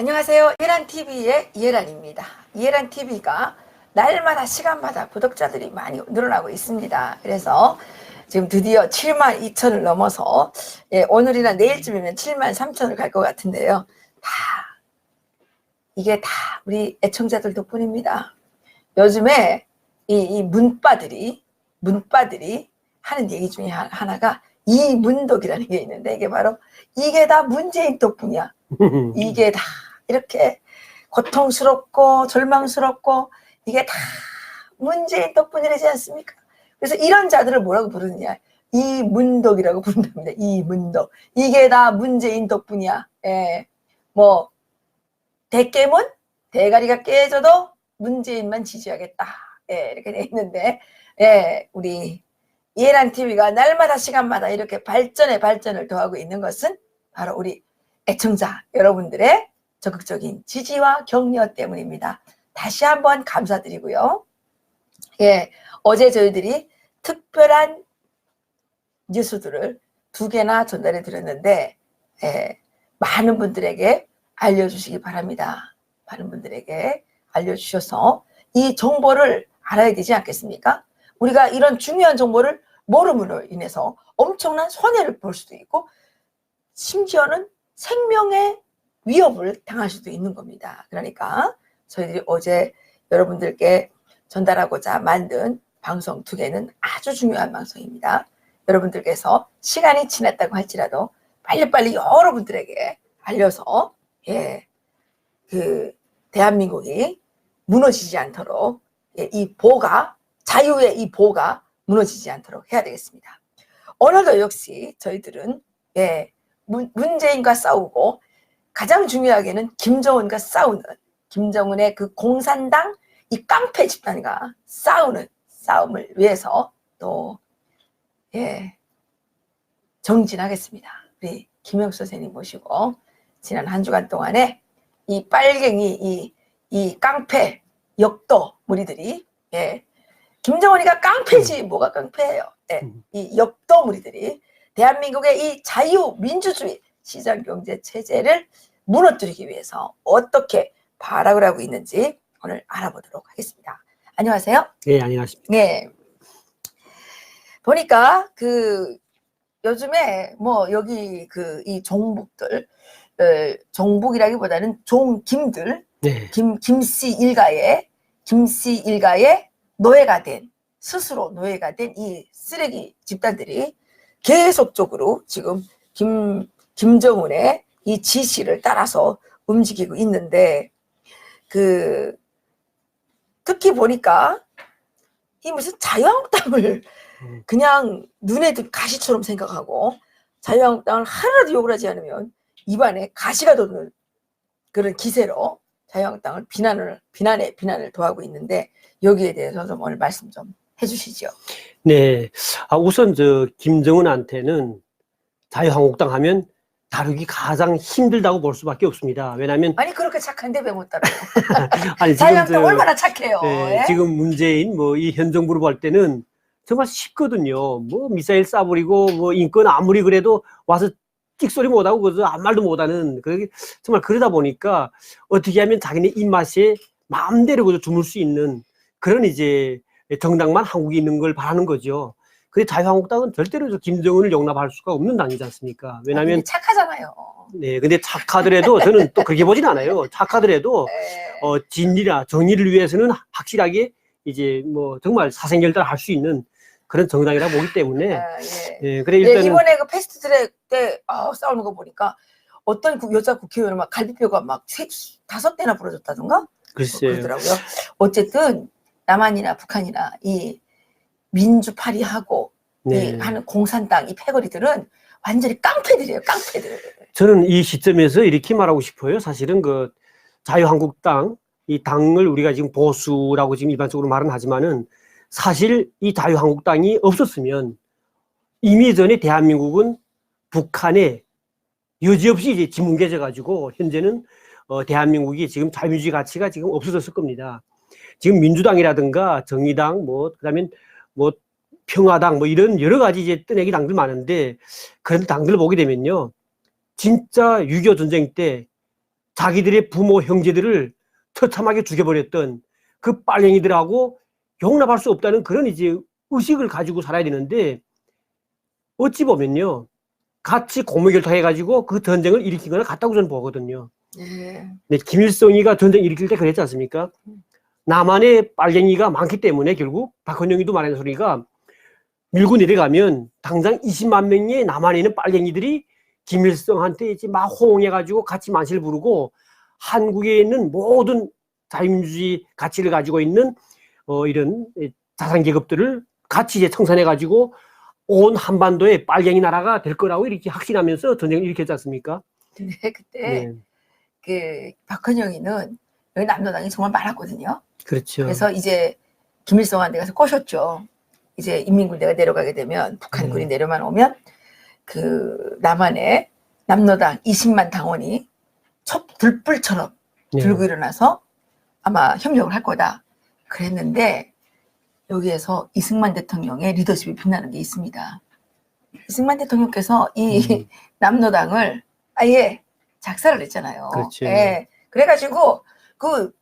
안녕하세요. 이해란TV의 이해란입니다. 이해란TV가 날마다 시간마다 구독자들이 많이 늘어나고 있습니다. 그래서 지금 드디어 7만 2천을 넘어서 오늘이나 내일쯤이면 7만 3천을 갈 것 같은데요. 이게 다 우리 애청자들 덕분입니다. 요즘에 이 문빠들이 하는 얘기 중에 하나가 이문덕이라는 게 있는데, 이게 다 문재인 덕분이야. 이게 다 이렇게 고통스럽고 절망스럽고 이게 다 문재인 덕분이라지 않습니까? 그래서 이런 자들을 뭐라고 부르느냐, 이문덕이라고 부른답니다. 이문덕. 이게 다 문재인 덕분이야. 뭐 대깨문 대가리가 깨져도 문재인만 지지하겠다, 이렇게 돼 있는데, 우리 이해란TV가 날마다 시간마다 이렇게 발전을 더하고 있는 것은 바로 우리 애청자 여러분들의 적극적인 지지와 격려 때문입니다. 다시 한번 감사드리고요. 어제 저희들이 특별한 뉴스들을 2개나 전달해 드렸는데, 많은 분들에게 알려주시기 바랍니다. 많은 분들에게 알려주셔서 이 정보를 알아야 되지 않겠습니까? 우리가 이런 중요한 정보를 모름으로 인해서 엄청난 손해를 볼 수도 있고, 심지어는 생명의 위협을 당할 수도 있는 겁니다. 그러니까 저희들이 어제 여러분들께 전달하고자 만든 방송 2개는 아주 중요한 방송입니다. 여러분들께서 시간이 지났다고 할지라도 빨리빨리 여러분들에게 알려서 대한민국이 무너지지 않도록, 이 보가, 자유의 이 보가 무너지지 않도록 해야 되겠습니다. 오늘도 역시 저희들은 문재인과 싸우고, 가장 중요하게는 김정은과 싸우는, 김정은의 그 공산당 이 깡패 집단과 싸우는 싸움을 위해서 또 정진하겠습니다. 우리 김영수 선생님 모시고 지난 한 주간 동안에 이 빨갱이 이 깡패 역도 무리들이, 김정은이가 깡패지 뭐가 깡패예요. 이 역도 무리들이 대한민국의 이 자유민주주의 시장경제 체제를 무너뜨리기 위해서 어떻게 발악을 하고 있는지 오늘 알아보도록 하겠습니다. 안녕하세요. 네, 안녕하십니까. 네. 보니까 요즘에 뭐 여기 이 종북들, 종북이라기보다는 종김들, 네. 김씨 일가의 스스로 노예가 된 이 쓰레기 집단들이 계속적으로 지금 김정은의 이 지시를 따라서 움직이고 있는데, 특히 보니까 이 무슨 자유한국당을 그냥 눈에 든 가시처럼 생각하고, 자유한국당을 하나라도 욕을 하지 않으면 입안에 가시가 도는 그런 기세로 자유한국당을 비난을 더하고 있는데, 여기에 대해서 좀 오늘 말씀 좀 해주시죠. 네. 우선 김정은한테는 자유한국당 하면 다루기 가장 힘들다고 볼 수밖에 없습니다. 왜냐하면 아니 그렇게 착한데 왜 못 다뤄요? 아니 자유한국당 얼마나 착해요. 지금 문재인 이 현 정부로 볼 때는 정말 쉽거든요. 뭐 미사일 쏴버리고 뭐 인권 아무리 그래도 와서 찍소리 못하고 그래서 아무 말도 못하는, 그게 정말 그러다 보니까 어떻게 하면 자기네 입맛에 마음대로 주물 수 있는 그런 이제 정당만 한국에 있는 걸 바라는 거죠. 근데 자유한국당은 절대로 김정은을 용납할 수가 없는 당이지 않습니까? 왜냐하면 착하잖아요. 네, 근데 착하더라도 저는 또 그렇게 보진 않아요. 착하더라도 진리나 정의를 위해서는 확실하게 이제 뭐 정말 사생결단을 할 수 있는 그런 정당이라고 보기 때문에. 그래 일단은 이번에 그 패스트트랙 때 싸우는 거 보니까 어떤 여자 국회의원은 막 갈비뼈가 막 5대나 부러졌다던가 그러더라고요. 어쨌든 남한이나 북한이나 이 민주파리하고 이 하는 공산당 이 패거리들은 완전히 깡패들이에요. 깡패들. 저는 이 시점에서 이렇게 말하고 싶어요. 사실은 자유한국당 이 당을 우리가 지금 보수라고 지금 일반적으로 말은 하지만은, 사실 이 자유한국당이 없었으면 이미 전에 대한민국은 북한에 여지없이 이제 지뭉개져 가지고 현재는 대한민국이 지금 자유민주주의 가치가 지금 없어졌을 겁니다. 지금 민주당이라든가 정의당 그다음에 평화당 이런 여러 가지 이제 뜨내기 당들 많은데, 그런 당들을 보게 되면요, 진짜 6.25 전쟁 때 자기들의 부모 형제들을 처참하게 죽여버렸던 그 빨갱이들하고 용납할 수 없다는 그런 이제 의식을 가지고 살아야 되는데, 어찌 보면요, 같이 공모결탁해가지고 그 전쟁을 일으킨 거나 같다고 저는 보거든요. 네. 네, 김일성이가 전쟁 일으킬 때 그랬지 않습니까? 남한에 빨갱이가 많기 때문에 결국 박헌영이도 말하는 소리가, 밀고 내려가면 당장 20만 명의 남한에 있는 빨갱이들이 김일성한테 이제 막 호응해가지고 같이 만세를 부르고, 한국에 있는 모든 자유민주주의 가치를 가지고 있는 이런 자산계급들을 같이 이제 청산해가지고 온 한반도에 빨갱이 나라가 될 거라고 이렇게 확신하면서 전쟁을 일으켰지 않습니까? 근데 그때 네. 그 박헌영이는 여기 남로당이 정말 많았거든요. 그렇죠. 그래서 이제 김일성한테 가서 꼬셨죠. 이제 인민군대가 내려가게 되면, 북한군이 내려만 오면 그 남한에 남로당 20만 당원이 들불처럼 네. 들고 일어나서 아마 협력을 할 거다 그랬는데, 여기에서 이승만 대통령의 리더십이 빛나는 게 있습니다. 이승만 대통령께서 이 남로당을 아예 작살을 냈잖아요. 그렇죠. 예. 그래가지고 그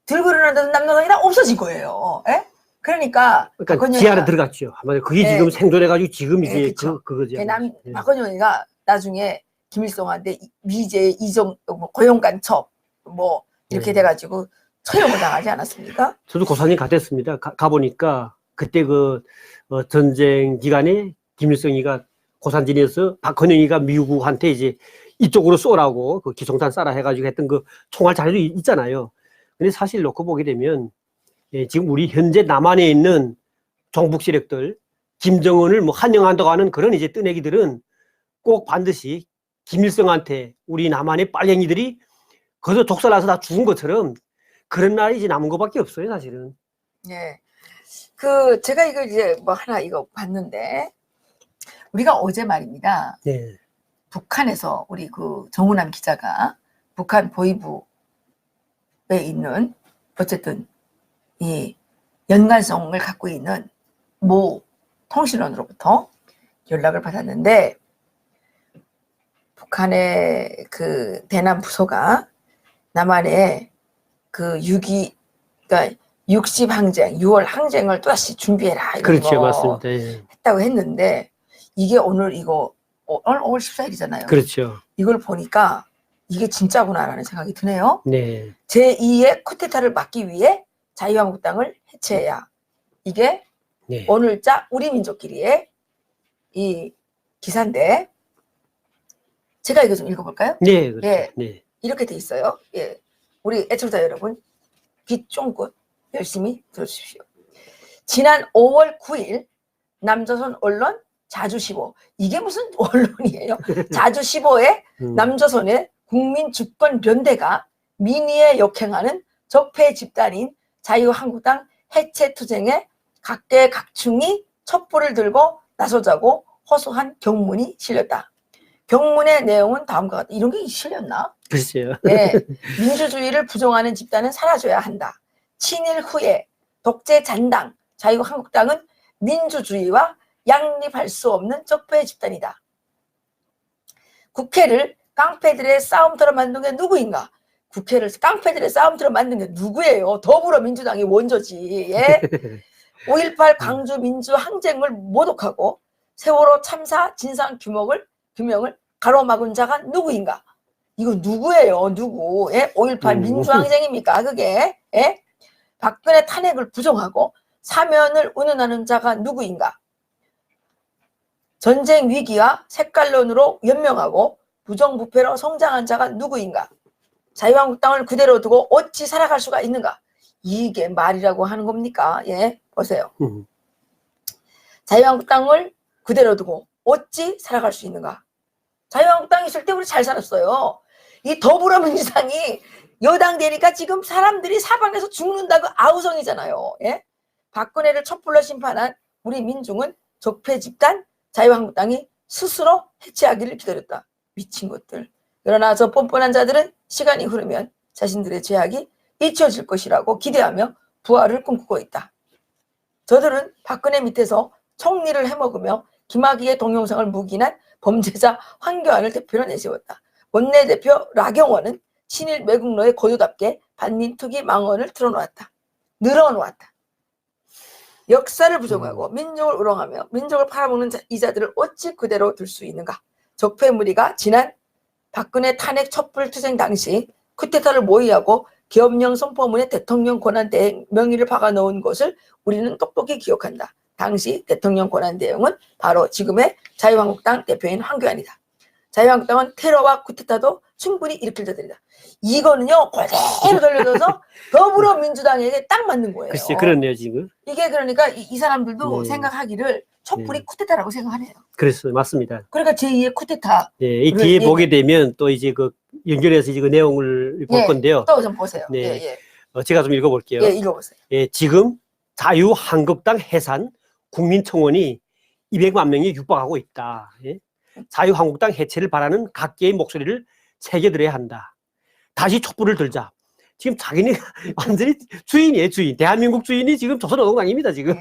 들고 일어나던 남로당이 다 없어진 거예요. 예? 그러니까 지하로 들어갔죠. 아마 그게 네. 지금 생존해가지고 지금 네, 이제 그쵸. 그거죠. 네. 박헌영이가 나중에 김일성한테 미제 이정 고용간첩 뭐 이렇게 네. 돼가지고 처형을 당하지 않았습니까? 저도 고사님 갔댔습니다. 가보니까 그때 그 전쟁 기간에 김일성이가 고산진에서 박헌영이가 미국한테 이제 이쪽으로 쏘라고 그 기총탄 쏴라 해가지고 했던 그 총알 자료도 있잖아요. 근데 사실 놓고 보게 되면, 지금 우리 현재 남한에 있는 종북 세력들, 김정은을 뭐 환영한다고 하는 그런 이제 뜨내기들은 꼭 반드시 김일성한테 우리 남한의 빨갱이들이 거기서 독살나서 다 죽은 것처럼 그런 날이 이제 남은 것밖에 없어요, 사실은. 네. 제가 이거 이제 뭐 하나 이거 봤는데, 우리가 어제 말입니다. 네. 북한에서 우리 그 정우남 기자가 북한 보위부에 있는 어쨌든 이 연관성을 갖고 있는 모 통신원으로부터 연락을 받았는데, 북한의 그 대남 부서가 남한에 그 60 항쟁, 6월 항쟁을 또다시 준비해라 이런 그렇죠, 거 맞습니다. 예. 했다고 했는데, 이게 오늘 5월 14일이잖아요. 그렇죠. 이걸 보니까 이게 진짜구나라는 생각이 드네요. 네. 제2의 쿠데타를 막기 위해 자유한국당을 해체해야. 이게 네. 오늘자 우리 민족끼리의 이 기사인데, 제가 이거 좀 읽어볼까요? 네, 그렇죠. 예. 네. 이렇게 돼 있어요. 예. 우리 애청자 여러분, 귀 쫑긋 열심히 들어주십시오. 지난 5월 9일 남조선 언론 자주시보, 이게 무슨 언론이에요? 자주시보에 남조선의 국민주권연대가 민의에 역행하는 적폐 집단인 자유한국당 해체투쟁에 각계각층이 촛불을 들고 나서자고 호소한 경문이 실렸다. 경문의 내용은 다음과 같다. 이런 게 실렸나? 글쎄요. 네. 민주주의를 부정하는 집단은 사라져야 한다. 친일 후에 독재 잔당 자유한국당은 민주주의와 양립할 수 없는 적폐 집단이다. 국회를 깡패들의 싸움터로 만든 게 누구인가? 국회를 깡패들의 싸움터로 만든 게 누구예요? 더불어민주당이 원조지. 예? 5.18 광주 민주 항쟁을 모독하고 세월호 참사 진상 규명을 가로막은 자가 누구인가? 이거 누구예요? 누구? 예? 5.18 민주항쟁입니까? 그게? 예? 박근혜 탄핵을 부정하고 사면을 운운하는 자가 누구인가? 전쟁 위기와 색깔론으로 연명하고 부정부패로 성장한 자가 누구인가? 자유한국당을 그대로 두고 어찌 살아갈 수가 있는가? 이게 말이라고 하는 겁니까? 예, 보세요. 자유한국당을 그대로 두고 어찌 살아갈 수 있는가? 자유한국당이 있을 때 우리 잘 살았어요. 이 더불어민주당이 여당 되니까 지금 사람들이 사방에서 죽는다고 아우성이잖아요. 예? 박근혜를 촛불로 심판한 우리 민중은 적폐 집단 자유한국당이 스스로 해체하기를 기다렸다. 미친 것들. 그러나 저 뻔뻔한 자들은 시간이 흐르면 자신들의 죄악이 잊혀질 것이라고 기대하며 부활을 꿈꾸고 있다. 저들은 박근혜 밑에서 총리를 해먹으며 김학의의 동영상을 묵인한 범죄자 황교안을 대표로 내세웠다. 원내대표 라경원은 친일 매국노의 고유답게 반민 투기 망언을 늘어놓았다. 역사를 부정하고 민족을 우롱하며 민족을 팔아먹는 이자들을 어찌 그대로 둘 수 있는가. 적폐 무리가 지난 박근혜 탄핵 촛불 투쟁 당시 쿠데타를 모의하고 계엄령 선포문에 대통령 권한대행 명의를 박아놓은 것을 우리는 똑똑히 기억한다. 당시 대통령 권한대행은 바로 지금의 자유한국당 대표인 황교안이다. 자유한국당은 테러와 쿠데타도 충분히 일으킬 자들이다. 이거는요 그대로 돌려줘서 더불어민주당에게 딱 맞는 거예요. 글쎄 그렇네요 지금. 이게 그러니까 이 사람들도 네. 생각하기를 촛불이 네. 쿠데타라고 생각하네요. 그랬어요, 맞습니다. 그러니까 제2의 쿠데타. 네, 이 뒤에 보게 되면 또 이제 그 연결해서 이제 그 내용을 볼 건데요. 또 좀 보세요. 네. 예, 예. 제가 좀 읽어볼게요. 예, 읽어보세요. 예, 지금 자유한국당 해산 국민청원이 200만 명이 육박하고 있다. 예? 자유한국당 해체를 바라는 각계의 목소리를 새겨들어야 한다. 다시 촛불을 들자. 지금 자기네 완전히 주인이에요, 주인. 대한민국 주인이 지금 조선노동당입니다, 지금.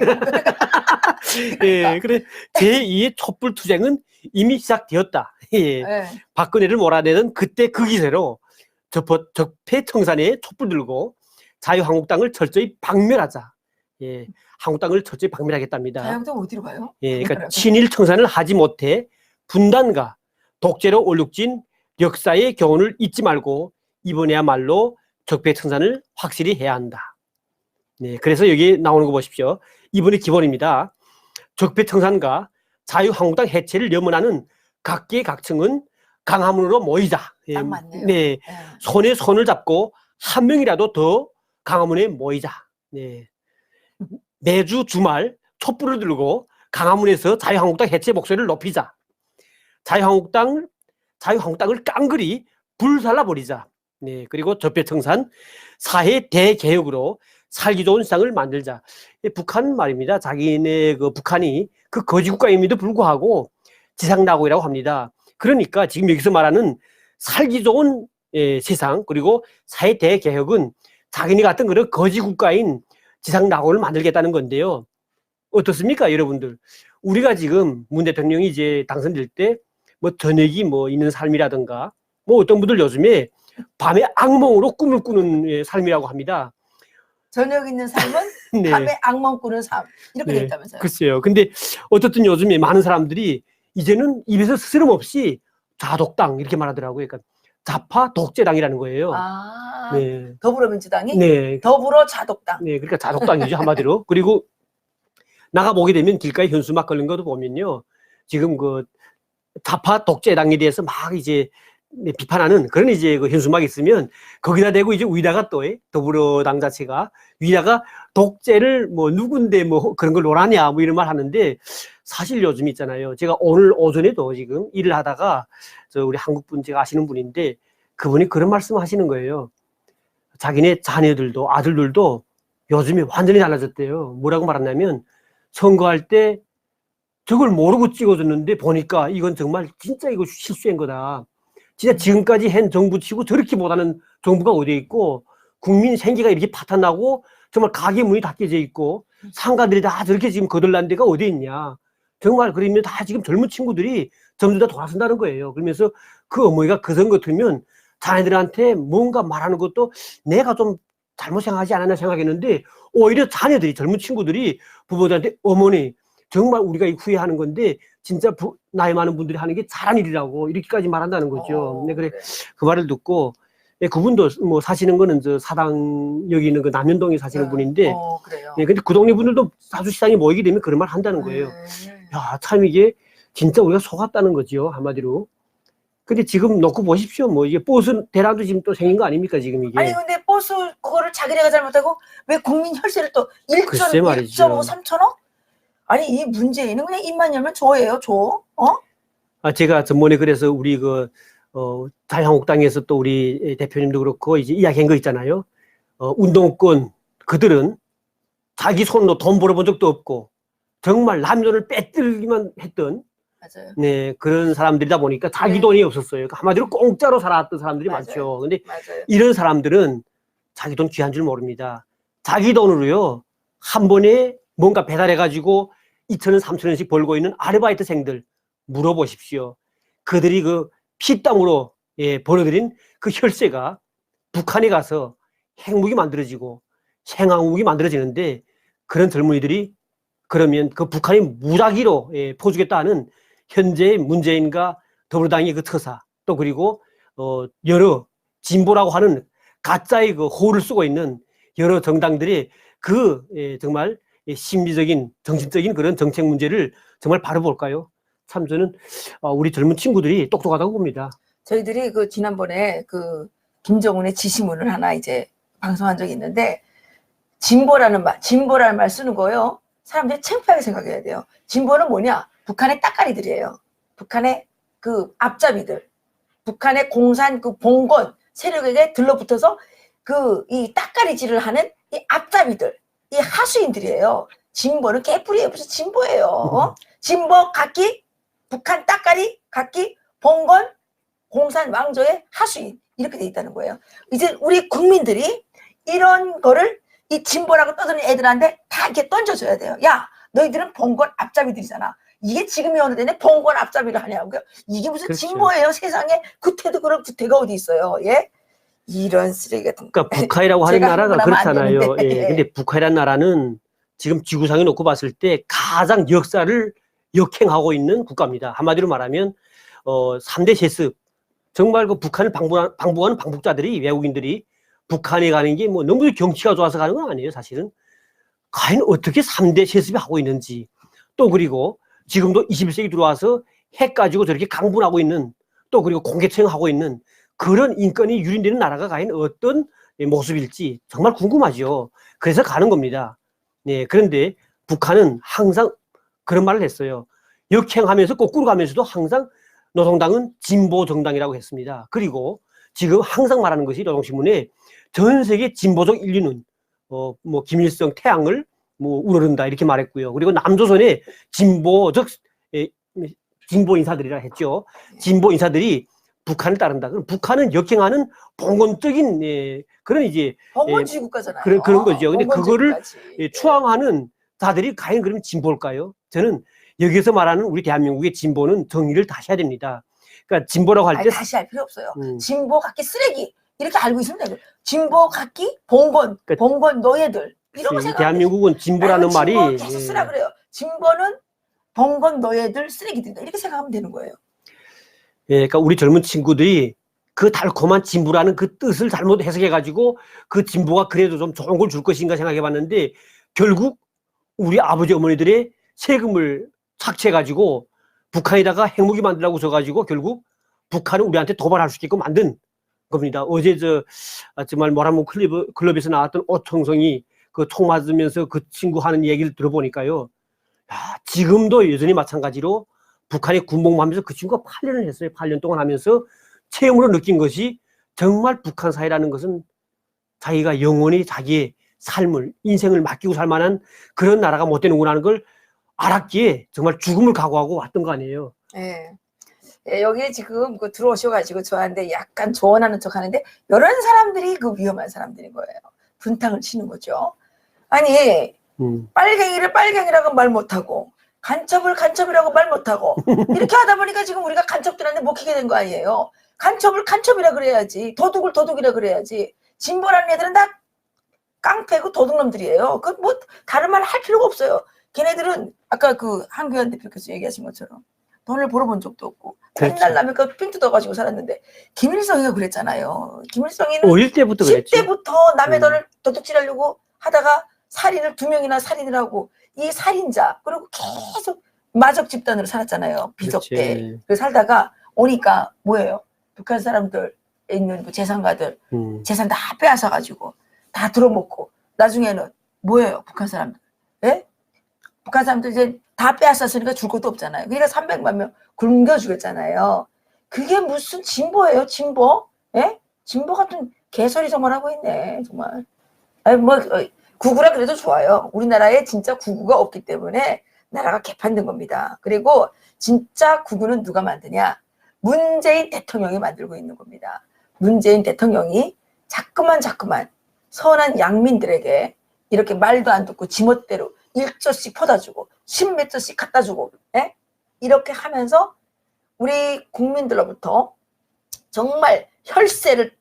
예, 그래. 제2의 촛불 투쟁은 이미 시작되었다. 예. 예. 박근혜를 몰아내는 그때 그 기세로 적폐 청산에 촛불 들고 자유한국당을 철저히 박멸하자. 예. 한국당을 철저히 박멸하겠답니다. 자유한국당 어디로 가요? 예, 그러니까 친일 청산을 하지 못해 분단과 독재로 얼룩진 역사의 교훈을 잊지 말고 이번에야말로 적폐 청산을 확실히 해야 한다. 네, 그래서 여기 나오는 거 보십시오. 이번의 기본입니다. 적폐 청산과 자유한국당 해체를 염원하는 각계 각층은 강화문으로 모이자. 예, 딱 맞네요. 네, 예. 손에 손을 잡고 한 명이라도 더 강화문에 모이자. 네. 매주 주말 촛불을 들고 강화문에서 자유한국당 해체 목소리를 높이자. 자유한국당을 깡그리 불살라버리자. 네, 그리고 적폐청산, 사회 대개혁으로 살기 좋은 세상을 만들자. 북한 말입니다. 자기네 그 북한이 그 거지국가임에도 불구하고 지상낙오이라고 합니다. 그러니까 지금 여기서 말하는 살기 좋은 세상 그리고 사회 대개혁은 자기네 같은 그런 거지국가인 지상낙오를 만들겠다는 건데요. 어떻습니까, 여러분들? 우리가 지금 문 대통령이 이제 당선될 때 뭐 저녁이 뭐 있는 삶이라든가 뭐 어떤 분들 요즘에 밤에 악몽으로 꿈을 꾸는 삶이라고 합니다. 저녁 있는 삶은 네. 밤에 악몽 꾸는 삶 이렇게 네. 돼 있다면서요. 글쎄요. 근데 어떻든 요즘에 많은 사람들이 이제는 입에서 스스럼 없이 자독당 이렇게 말하더라고요. 그러니까 좌파 독재당이라는 거예요. 아, 네. 더불어민주당이 네. 더불어 자독당. 네. 그러니까 자독당이죠, 한마디로. 그리고 나가 보게 되면 길가에 현수 막 걸린 것도 보면요. 지금 그 좌파 독재당에 대해서 막 이제 비판하는 그런 이제 그 현수막이 있으면 거기다 대고 이제 위다가 또 더불어당 자체가 위다가 독재를 뭐 누군데 뭐 그런 걸 논하냐 뭐 이런 말 하는데 사실 요즘 있잖아요. 제가 오늘 오전에도 지금 일을 하다가 저 우리 한국분 제가 아시는 분인데 그분이 그런 말씀 하시는 거예요. 자기네 자녀들도 아들들도 요즘에 완전히 달라졌대요. 뭐라고 말하냐면 선거할 때 저걸 모르고 찍어줬는데 보니까 이건 정말 진짜 이거 실수한 거다. 진짜 지금까지 한 정부 치고 저렇게 못하는 정부가 어디에 있고 국민 생계가 이렇게 파탄나고 정말 가게 문이 닫혀져 있고 상가들이 다 저렇게 지금 거들난 데가 어디 있냐. 정말 그러면 다 지금 젊은 친구들이 전부 다 돌아선다는 거예요. 그러면서 그 어머니가 그 선거 들면 자녀들한테 뭔가 말하는 것도 내가 좀 잘못 생각하지 않았나 생각했는데 오히려 자녀들이 젊은 친구들이 부모들한테 어머니 정말 우리가 후회하는 건데 진짜 나이 많은 분들이 하는 게 잘한 일이라고 이렇게까지 말한다는 거죠. 네, 그래 그 말을 듣고 그분도 뭐 사시는 거는 저 사당 여기 있는 그 남현동에 사시는 분인데 그래요. 네, 근데 그 동네 분들도 사주시장에 모이게 되면 그런 말 한다는 거예요. 야, 참 이게 진짜 우리가 속았다는 거죠, 한마디로. 근데 지금 놓고 보십시오. 뭐 이게 버스 대란도 지금 또 생긴 거 아닙니까, 지금 이게. 아니 근데 버스 그거를 자기네가 잘못하고 왜 국민 혈세를 또 글쎄 말이죠. 1.5, 3천억? 아니 이 문재인은 그냥 입만 열면 줘예요, 줘. 제가 전번에 그래서 우리 자유한국당에서 또 우리 대표님도 그렇고 이제 이야기한 거 있잖아요. 운동권 그들은 자기 손으로 돈 벌어본 적도 없고 정말 남 돈을 빼뜨리기만 했던 맞아요. 네, 그런 사람들이다 보니까 자기 네. 돈이 없었어요. 그러니까 한마디로 공짜로 살았던 사람들이 맞아요. 많죠. 근데 맞아요. 이런 사람들은 자기 돈 귀한 줄 모릅니다. 자기 돈으로요, 한 번에 뭔가 배달해가지고 2,000원, 3,000원씩 벌고 있는 아르바이트생들 물어보십시오. 그들이 그 피땀으로 벌어들인 그 혈세가 북한에 가서 핵무기 만들어지고 생화武기 만들어지는데 그런 젊은이들이 그러면 그 북한이 무작위로 퍼주겠다는 현재의 문재인과 더불어당의 그 터사 또 그리고 여러 진보라고 하는 가짜의 그 호를 쓰고 있는 여러 정당들이 그 정말 심리적인 정신적인 그런 정책 문제를 정말 바라볼까요? 참 저는 우리 젊은 친구들이 똑똑하다고 봅니다. 저희들이 그 지난번에 그 김정은의 지시문을 하나 이제 방송한 적이 있는데 진보라는 말 쓰는 거예요. 사람들이 창피하게 생각해야 돼요. 진보는 뭐냐? 북한의 따까리들이에요. 북한의 그 앞잡이들, 북한의 공산 그 봉건 세력에게 들러붙어서 그 이 따까리질을 하는 이 앞잡이들, 이 하수인들이에요. 진보는 개뿔이에요. 무슨 진보예요? 진보 각기 북한 따까리 각기 봉건 공산 왕조의 하수인 이렇게 돼 있다는 거예요. 이제 우리 국민들이 이런 거를 이 진보라고 떠드는 애들한테 다 이렇게 던져줘야 돼요. 야, 너희들은 봉건 앞잡이들이잖아. 이게 지금이 어느 때인데 봉건 앞잡이를 하냐고요. 이게 무슨 그렇죠. 진보예요? 세상에 구태도 그런 구태가 어디 있어요? 예? 이런 쓰레기 같은. 그러니까 북한이라고 하는 제가 나라가 흥분하면 안 그렇잖아요. 되는데. 예. 근데 북한이라는 나라는 지금 지구상에 놓고 봤을 때 가장 역사를 역행하고 있는 국가입니다. 한마디로 말하면 3대 세습 정말 그 북한을 방북하는 방북자들이 외국인들이 북한에 가는 게 뭐 너무 경치가 좋아서 가는 건 아니에요. 사실은 과연 어떻게 3대 세습이 하고 있는지 또 그리고 지금도 21세기 들어와서 핵 가지고 저렇게 강분하고 있는 또 그리고 공개처형하고 있는 그런 인권이 유린되는 나라가 과연 어떤 모습일지 정말 궁금하죠. 그래서 가는 겁니다. 네, 그런데 북한은 항상 그런 말을 했어요. 역행하면서 거꾸로 가면서도 항상 노동당은 진보 정당이라고 했습니다. 그리고 지금 항상 말하는 것이 노동신문에 전 세계 진보적 인류는 뭐 김일성 태양을 뭐 우러른다 이렇게 말했고요. 그리고 남조선의 진보적 진보 인사들이라 했죠. 진보 인사들이 북한을 따른다. 그럼 북한은 역행하는 봉건적인 그런 이제 봉건주의 국가잖아요. 그런 거죠. 근데 그거를 국가지. 추앙하는 자들이 과연 그러면 진보일까요? 저는 여기서 말하는 우리 대한민국의 진보는 정의를 다시 해야 됩니다. 그러니까 진보라고 할 때 다시 할 필요 없어요. 진보 각기 쓰레기 이렇게 알고 있으면 돼요. 진보 각기 봉건, 그러니까 봉건 노예들 이런 거 생각하면 대한민국은 진보라는 말이 진보 계속 쓰라 그래요. 진보는 봉건 노예들 쓰레기들이다 이렇게 생각하면 되는 거예요. 그러니까 우리 젊은 친구들이 그 달콤한 진보라는 그 뜻을 잘못 해석해가지고 그 진보가 그래도 좀 좋은 걸 줄 것인가 생각해봤는데 결국 우리 아버지 어머니들의 세금을 착취해가지고 북한에다가 핵무기 만들라고 써가지고 결국 북한은 우리한테 도발할 수 있게끔 만든 겁니다. 어제 정말 모란봉 클럽에서 나왔던 오청성이 그 총 맞으면서 그 친구 하는 얘기를 들어보니까요. 야, 지금도 여전히 마찬가지로 북한에 군복무하면서 그 친구가 8년을 했어요. 8년 동안 하면서 체험으로 느낀 것이 정말 북한 사회라는 것은 자기가 영원히 자기의 삶을 인생을 맡기고 살 만한 그런 나라가 못 되는구나 하는 걸 알았기에 정말 죽음을 각오하고 왔던 거 아니에요. 네. 여기에 지금 그 들어오셔가지고 저한테 약간 조언하는 척 하는데 이런 사람들이 그 위험한 사람들인 거예요. 분탕을 치는 거죠. 아니 빨갱이를 빨갱이라고 말 못하고 간첩을 간첩이라고 말 못하고 이렇게 하다 보니까 지금 우리가 간첩들한테 먹히게 된 거 아니에요. 간첩을 간첩이라 그래야지 도둑을 도둑이라 그래야지. 진보라는 애들은 다 깡패고 도둑놈들이에요. 그 뭐 다른 말 할 필요가 없어요. 걔네들은 아까 그 한규현 대표께서 얘기하신 것처럼 돈을 벌어본 적도 없고 맨날 라면 삥 뜯어가지고 살았는데 김일성이가 그랬잖아요. 김일성이는 어릴 때부터 그랬죠. 10대부터 남의 돈을 도둑질하려고 하다가 살인을 2명이나 살인을 하고 이 살인자 그리고 계속 마적 집단으로 살았잖아요. 비적대. 그래서 살다가 오니까 뭐예요? 북한 사람들 있는 그 재산가들 재산 다 빼앗아가지고 다 들어먹고 나중에는 뭐예요? 북한 사람들. 예? 북한 사람들 이제 다 빼앗았으니까 줄 것도 없잖아요. 그러니까 300만 명 굶겨 죽였잖아요. 그게 무슨 진보예요? 진보? 예? 진보 같은 개소리 정말 하고 있네. 정말. 아니 뭐 구구라 그래도 좋아요. 우리나라에 진짜 구구가 없기 때문에 나라가 개판된 겁니다. 그리고 진짜 구구는 누가 만드냐? 문재인 대통령이 만들고 있는 겁니다. 문재인 대통령이 자꾸만 선한 양민들에게 이렇게 말도 안 듣고 지멋대로 1조씩 퍼다주고 10몇 조씩 갖다주고 이렇게 하면서 우리 국민들로부터 정말 혈세를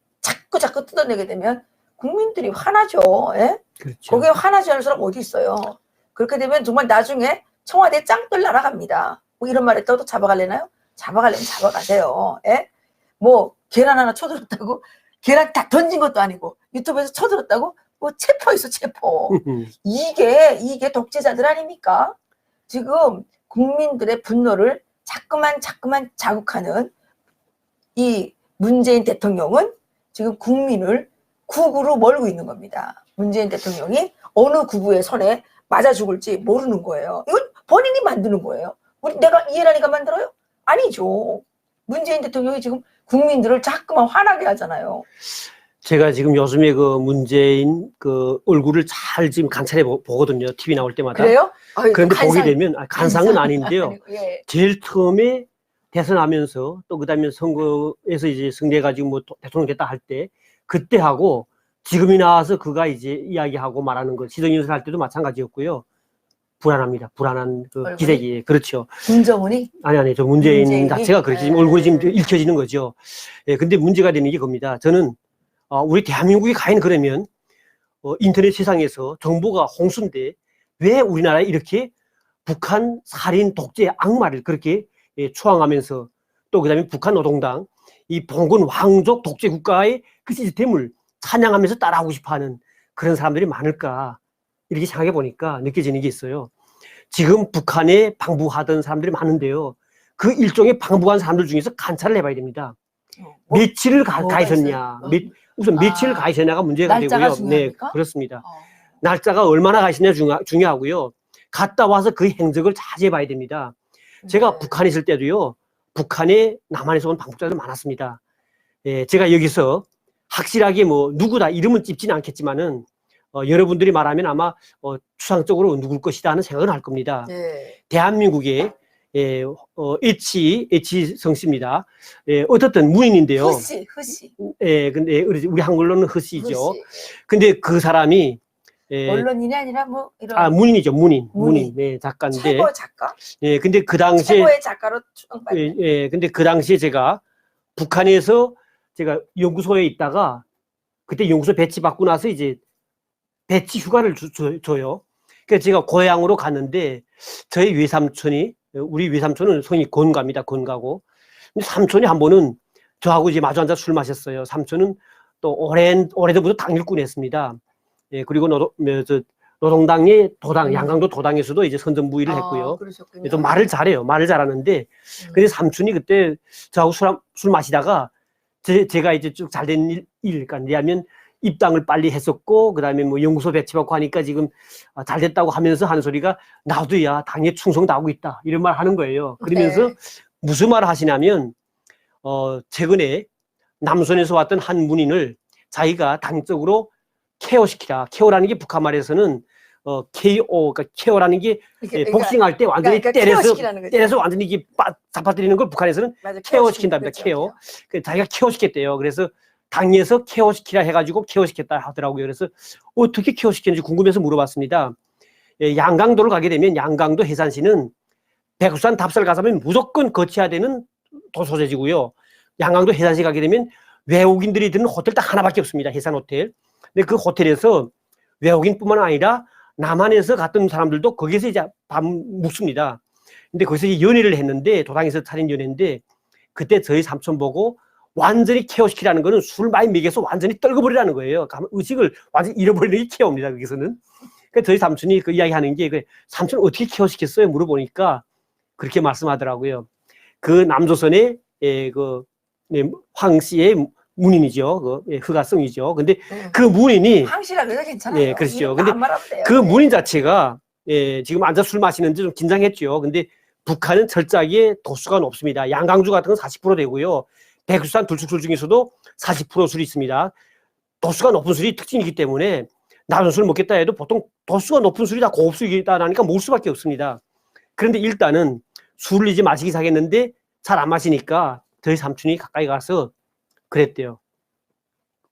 자꾸 뜯어내게 되면 국민들이 화나죠. 예? 그렇죠. 거기에 화나지 않을 사람 어디 있어요. 그렇게 되면 정말 나중에 청와대 짱들 날아갑니다. 뭐 이런 말 했다고 또 잡아갈래나요? 잡아가려면 잡아가세요. 예? 뭐 계란 하나 쳐들었다고 계란 다 던진 것도 아니고 유튜브에서 쳐들었다고 뭐 체포 있어 체포. 이게 독재자들 아닙니까? 지금 국민들의 분노를 자꾸만 자극하는 이 문재인 대통령은 지금 국민을 국으로 몰고 있는 겁니다. 문재인 대통령이 어느 구구의 손에 맞아 죽을지 모르는 거예요. 이건 본인이 만드는 거예요. 내가 이해라니까 만들어요? 아니죠. 문재인 대통령이 지금 국민들을 자꾸만 화나게 하잖아요. 제가 지금 요즘에 그 문재인 그 얼굴을 잘 지금 관찰해 보거든요. TV 나올 때마다. 그래요? 그런데 보게 되면 간상은 아닌데요. 예. 제일 처음에 대선하면서 또 그다음에 선거에서 이제 승리해가지고 뭐 대통령 됐다 할 때 그때 하고 지금이 나와서 그가 이제 이야기하고 말하는 거 시정연설 할 때도 마찬가지였고요. 불안합니다. 불안한 그 얼굴이? 기색이. 그렇죠. 김정은이? 아니 저 문재인 문재인이? 자체가 그렇게 지금 얼굴이 지금 읽혀지는 거죠. 예, 근데 문제가 되는 게 겁니다. 저는 우리 대한민국이 과연 그러면 인터넷 세상에서 정보가 홍수인데 왜 우리나라에 이렇게 북한 살인 독재 악마를 그렇게 추앙하면서 또 그다음에 북한 노동당 이 봉건 왕족 독재 국가의 그 시스템을 찬양하면서 따라하고 싶어하는 그런 사람들이 많을까 이렇게 생각해 보니까 느껴지는 게 있어요. 지금 북한에 방북하던 사람들이 많은데요. 그 일종의 방북한 사람들 중에서 관찰을 해봐야 됩니다. 며칠을 가 있었냐. 우선 며칠을 가 있었냐가 문제가 날짜가 되고요. 중요합니까? 네, 그렇습니다. 날짜가 얼마나 가 있었냐 중요하고요. 갔다 와서 그 행적을 자세히 봐야 됩니다. 제가 북한에 있을 때도요. 북한에 남한에서 온 방북자들 많았습니다. 예, 제가 여기서 확실하게 뭐 누구다 이름은 찝지는 않겠지만은 여러분들이 말하면 아마 추상적으로 누굴 것이다 하는 생각은 할 겁니다. 네. 대한민국의 H 성씨입니다. 어떻든 문인인데요. 흐씨. 예, 근데 우리 한글로는 흐씨죠. 흐씨. 근데 그 사람이 언론인이 아니라 뭐 이런 문인이죠. 문인. 네, 작가인데. 최고 작가? 예, 근데 그 당시에 최고의 작가로 추앙받는. 근데 그 당시에 제가 북한에서 제가 연구소에 있다가 그때 연구소 배치 받고 나서 이제 배치 휴가를 줘요. 그래서 제가 고향으로 갔는데 저희 외삼촌이 우리 외삼촌은 성이 권가입니다. 권가고. 근데 삼촌이 한 번은 저하고 이제 마주 앉아 술 마셨어요. 삼촌은 또 오래전부터 당일꾼 했습니다. 예, 그리고 노동당의 도당, 양강도 도당에서도 이제 선전부의를 했고요. 또 말을 잘해요. 말을 잘하는데, 근데 삼촌이 그때 저하고 술 마시다가 제가 이제 쭉 잘된 일일까, 왜냐하면 입당을 빨리 했었고, 그 다음에 뭐 연구소 배치받고 하니까 지금 잘 됐다고 하면서 하는 소리가 나도 야, 당에 충성도 하고 있다. 이런 말 하는 거예요. 그러면서 무슨 말을 하시냐면, 최근에 남선에서 왔던 한 문인을 자기가 당적으로 케어시키라. 케어라는 게 북한 말에서는 KO, 그러니까 케어라는 게 복싱할 때 완전히 때려서 완전히 이게 잡아뜨리는 걸 북한에서는 케어시킨답니다. 그렇죠. 케어. 자기가 케어시켰대요. 그래서 당에서 케어시키라 해가지고 케어시켰다 하더라고요. 그래서 어떻게 케어시켰는지 궁금해서 물어봤습니다. 양강도를 가게 되면 양강도 해산시는 백두산 답사를 가서면 무조건 거쳐야 되는 도소재지고요. 양강도 해산시 가게 되면 외국인들이 드는 호텔 딱 하나밖에 없습니다. 해산 호텔. 근데 그 호텔에서 외국인뿐만 아니라 남한에서 갔던 사람들도 거기서 이제 밥 묵습니다. 근데 거기서 이제 연애를 했는데 도당에서 차린 연애인데 그때 저희 삼촌 보고 완전히 케어시키라는 거는 술 많이 먹여서 완전히 떨궈버리라는 거예요. 의식을 완전히 잃어버리는 게 케어입니다. 거기서는. 그러니까 저희 삼촌이 그 이야기하는 게 삼촌 어떻게 케어시켰어요? 물어보니까 그렇게 말씀하더라고요. 그 남조선의 황 씨의 문인이죠. 흑화성이죠. 근데 그 문인이 황씨라 그래도 괜찮아요. 예, 그렇죠. 근데 그 네. 문인 자체가 지금 앉아 술 마시는데 좀 긴장했죠. 근데 북한은 철저하게 도수가 높습니다. 양강주 같은 건 40% 되고요. 백두산 들쭉술 중에서도 40% 술이 있습니다. 도수가 높은 술이 특징이기 때문에 낮은 술 먹겠다 해도 보통 도수가 높은 술이 다 고급술이다라니까 먹을 수밖에 없습니다. 그런데 일단은 술을 이제 마시기 시작했는데 잘 안 마시니까 저희 삼촌이 가까이 가서 그랬대요.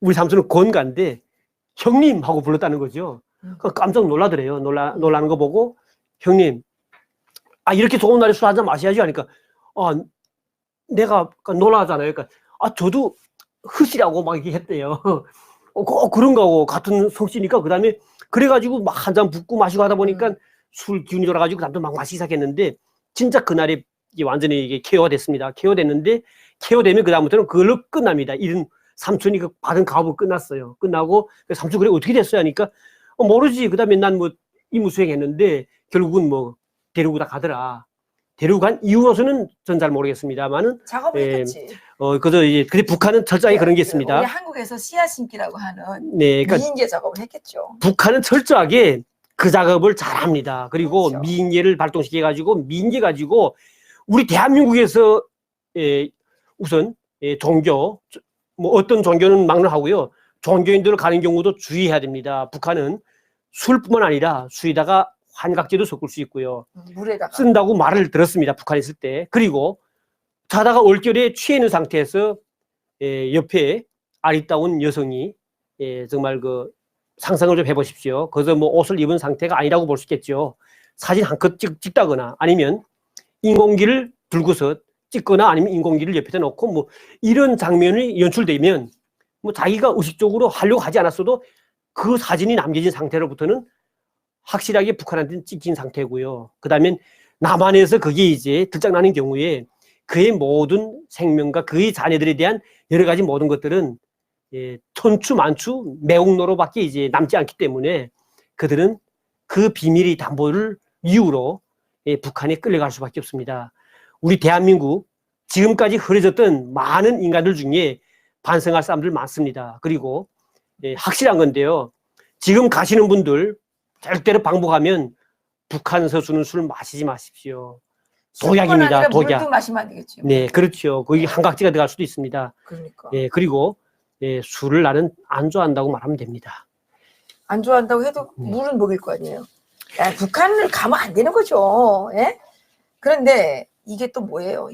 우리 삼촌은 건가인데 형님 하고 불렀다는 거죠. 깜짝 놀라더래요. 놀라는 거 보고 형님, 이렇게 좋은 날에 술 한잔 마셔야지 하니까 내가 놀라잖아요. 그러니까 저도 흑이라고 막 이렇게 했대요. 꼭 그런 거하고 같은 성씨니까 그다음에 그래가지고 막 한 잔 붓고 마시고 하다 보니까 술 기운이 돌아가지고 그다음부터 막 마시기 시작했는데 진짜 그날이 이게 완전히 이게 케어가 됐습니다. 케어됐는데 케어되면 그다음부터는 그걸로 끝납니다. 이런 삼촌이 그 받은 가업은 끝났어요. 끝나고 삼촌 그래 어떻게 됐어요? 하니까 모르지. 그다음에 난 뭐 임무수행 했는데 결국은 뭐 데리고 다 가더라. 데리고 간 이유로서는 전 잘 모르겠습니다만은 작업을 했겠지. 그저 이제 근데 북한은 철저하게 그런 게 있습니다. 우리 한국에서 씨앗 심기라고 하는 네, 그러니까 미인계 작업을 했겠죠. 북한은 철저하게 그 작업을 잘합니다. 그리고 그렇죠. 미인계를 발동시켜 가지고 미인계 가지고 우리 대한민국에서 우선 종교 뭐 어떤 종교는 막론하고요. 종교인들을 가는 경우도 주의해야 됩니다. 북한은 술뿐만 아니라 술에다가 환각제도 섞을 수 있고요. 물에다가 쓴다고 말을 들었습니다. 북한에 있을 때. 그리고 자다가 올겨울에 취해 있는 상태에서 옆에 아리따운 여성이 정말 그 상상을 좀 해보십시오. 거기서 뭐 옷을 입은 상태가 아니라고 볼 수 있겠죠. 사진 한 컷 찍다거나 아니면 인공기를 들고서 찍거나 아니면 인공기를 옆에다 놓고 뭐 이런 장면이 연출되면 뭐 자기가 의식적으로 하려고 하지 않았어도 그 사진이 남겨진 상태로부터는 확실하게 북한한테는 찍힌 상태고요. 그 다음에 남한에서 그게 이제 들짝나는 경우에 그의 모든 생명과 그의 자녀들에 대한 여러 가지 모든 것들은 천추만추 매국노로밖에 이제 남지 않기 때문에 그들은 그 비밀의 담보를 이유로 북한에 끌려갈 수밖에 없습니다. 우리 대한민국 지금까지 흐려졌던 많은 인간들 중에 반성할 사람들 많습니다. 그리고 확실한 건데요. 지금 가시는 분들 절대로 방북하면 북한 서수는 술 마시지 마십시오. 도약입니다. 도약. 물도 마시면 안 되겠죠. 네, 그렇죠. 거기 한각지가 들어갈 수도 있습니다. 그러니까. 그리고 술을 나는 안 좋아한다고 말하면 됩니다. 안 좋아한다고 해도 물은 먹일 거 아니에요. 북한을 가면 안 되는 거죠. 예? 그런데 이게 또 뭐예요?